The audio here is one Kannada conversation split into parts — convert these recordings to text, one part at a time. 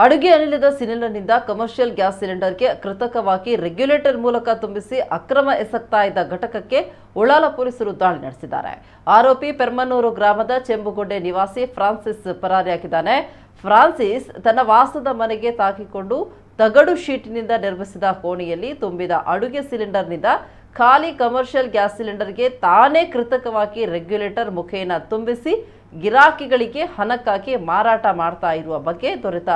ಅಡುಗೆ ಅನಿಲದ ಸಿಲಿಂಡರ್ನಿಂದ ಕಮರ್ಷಿಯಲ್ ಗ್ಯಾಸ್ ಸಿಲಿಂಡರ್ಗೆ ಕೃತಕವಾಗಿ ರೆಗ್ಯುಲೇಟರ್ ಮೂಲಕ ತುಂಬಿಸಿ ಅಕ್ರಮ ಎಸಗ್ತಾ ಇದ್ದ ಘಟಕಕ್ಕೆ ಉಳ್ಳಾಲ ಪೊಲೀಸರು ದಾಳಿ ನಡೆಸಿದ್ದಾರೆ. ಆರೋಪಿ ಪೆರ್ಮನೂರು ಗ್ರಾಮದ ಚೆಂಬುಗುಡ್ಡೆ ನಿವಾಸಿ ಫ್ರಾನ್ಸಿಸ್ ಪರಾರಿಯಾಗಿದ್ದಾನೆ. ಫ್ರಾನ್ಸಿಸ್ ತನ್ನ ವಾಸದ ಮನೆಗೆ ತಾಕಿಕೊಂಡು ತಗಡು ಶೀಟಿನಿಂದ ನಿರ್ಮಿಸಿದ ಕೋಣೆಯಲ್ಲಿ ತುಂಬಿದ ಅಡುಗೆ ಸಿಲಿಂಡರ್ನಿಂದ ಖಾಲಿ ಕಮರ್ಷಿಯಲ್ ಗ್ಯಾಸ್ ಸಿಲಿಂಡರ್ಗೆ ತಾನೇ ಕೃತಕವಾಗಿ ರೆಗ್ಯುಲೇಟರ್ ಮುಖೇನ ತುಂಬಿಸಿ ಗಿರಾಕಿಗಳಿಗೆ ಹಣಕ್ಕಾಗಿ ಮಾರಾಟ ಮಾಡ್ತಾ ಇರುವ ಬಗ್ಗೆ ದೊರೆತ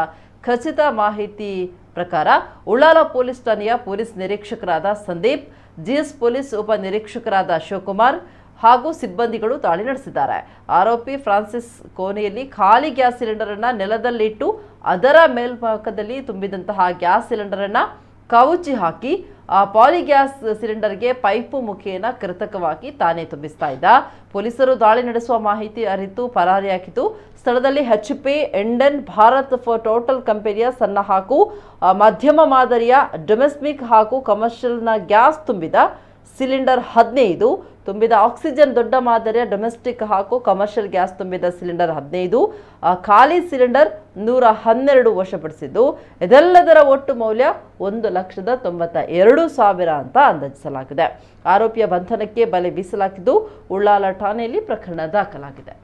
ಖಚಿತ ಮಾಹಿತಿ ಪ್ರಕಾರ ಉಳ್ಳಾಲ ಪೊಲೀಸ್ ಠಾಣೆಯ ಪೊಲೀಸ್ ನಿರೀಕ್ಷಕರಾದ ಸಂದೀಪ್, ಜಿಎಸ್ ಪೊಲೀಸ್ ಉಪ ನಿರೀಕ್ಷಕರಾದ ಶಿವಕುಮಾರ್ ಹಾಗೂ ಸಿಬ್ಬಂದಿಗಳು ದಾಳಿ ನಡೆಸಿದ್ದಾರೆ. ಆರೋಪಿ ಫ್ರಾನ್ಸಿಸ್ ಕೋಣೆಯಲ್ಲಿ ಖಾಲಿ ಗ್ಯಾಸ್ ಸಿಲಿಂಡರ್ ಅನ್ನು ನೆಲದಲ್ಲಿಟ್ಟು ಅದರ ಮೇಲ್ಭಾಗದಲ್ಲಿ ತುಂಬಿದಂತಹ ಗ್ಯಾಸ್ ಸಿಲಿಂಡರ್ ಅನ್ನು ಕವುಚಿ ಹಾಕಿ ಆ ಪಾಲಿಗ್ಯಾಸ್ ಸಿಲಿಂಡರ್ಗೆ ಪೈಪು ಮುಖೇನ ಕೃತಕವಾಗಿ ತಾನೇ ತುಂಬಿಸ್ತಾ ಇದ್ದ. ಪೊಲೀಸರು ದಾಳಿ ನಡೆಸುವ ಮಾಹಿತಿ ಅರಿತು ಪರಾರಿಯಾಗಿದ್ದು, ಸ್ಥಳದಲ್ಲಿ HP ಎಂಡನ್ ಭಾರತ್ ಫಾರ್ ಟೋಟಲ್ ಕಂಪನಿಯ ಸಣ್ಣ ಹಾಗೂ ಮಧ್ಯಮ ಮಾದರಿಯ ಡೊಮೆಸ್ಟಿಕ್ ಹಾಗೂ ಕಮರ್ಷಿಯಲ್ನ ಗ್ಯಾಸ್ ತುಂಬಿದ ಸಿಲಿಂಡರ್ 15, ತುಂಬಿದ ಆಕ್ಸಿಜನ್ ದೊಡ್ಡ ಮಾದರಿಯ ಡೊಮೆಸ್ಟಿಕ್ ಹಾಗೂ ಕಮರ್ಷಿಯಲ್ ಗ್ಯಾಸ್ ತುಂಬಿದ ಸಿಲಿಂಡರ್ 15, ಖಾಲಿ ಸಿಲಿಂಡರ್ 112 ವಶಪಡಿಸಿದ್ದು, ಇದೆಲ್ಲದರ ಒಟ್ಟು ಮೌಲ್ಯ 1,92,000 ಅಂತ ಅಂದಾಜಿಸಲಾಗಿದೆ. ಆರೋಪಿಯ ಬಂಧನಕ್ಕೆ ಬಲೆ ಬೀಸಲಾಗಿದ್ದು, ಉಳ್ಳಾಲ ಠಾಣೆಯಲ್ಲಿ ಪ್ರಕರಣ ದಾಖಲಾಗಿದೆ.